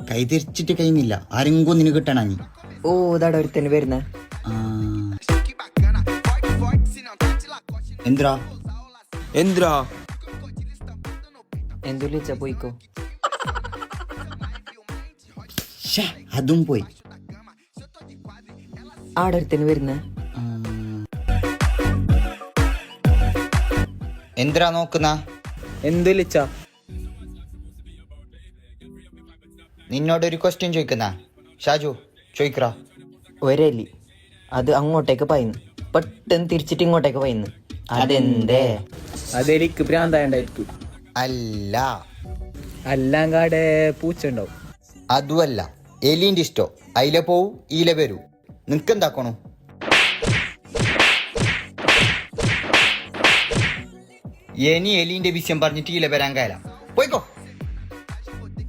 കൈ തിരിച്ചിട്ട് കഴിയുന്നില്ല. ആരെങ്കിലും നിനക്ക് കിട്ടണ നീ. ഓ ഇതാടെ ഒരുത്തന്നെ വരുന്നേ. എന്തിരാ എന്തിരാ എന്തു വിളിച്ചാ പോയിക്കോ. അതും പോയി. ആടെ ഒരുത്തന്നെ വരുന്നേ. എന്തിരാ നോക്കുന്ന? എന്തു വിളിച്ചാ? നിന്നോടൊരു ക്വസ്റ്റ്യൻ ചോദിക്കുന്ന. ഷാജു ചോദിക്കറാ. ഒരലി അത് അങ്ങോട്ടേക്ക് പായുന്നു, പെട്ടെന്ന് തിരിച്ചിട്ട് ഇങ്ങോട്ടേക്ക് പായുന്നു. അതെന്തേ? അതെനിക്ക് ഭ്രാന്താണ്ടായിരിക്കും. അല്ല. അല്ലാങ്കാടെ പൂച്ച ഉണ്ടാവും. അതുമല്ല, എലീൻ്റെ ഇഷ്ടോ. അതിലെ പോവും ഈല വരൂ. നിനക്കെന്താക്കണു? ഇനി എലീൻ്റെ വിഷയം പറഞ്ഞിട്ട് ഈല വരാൻ കയറാം. പോയിക്കോ.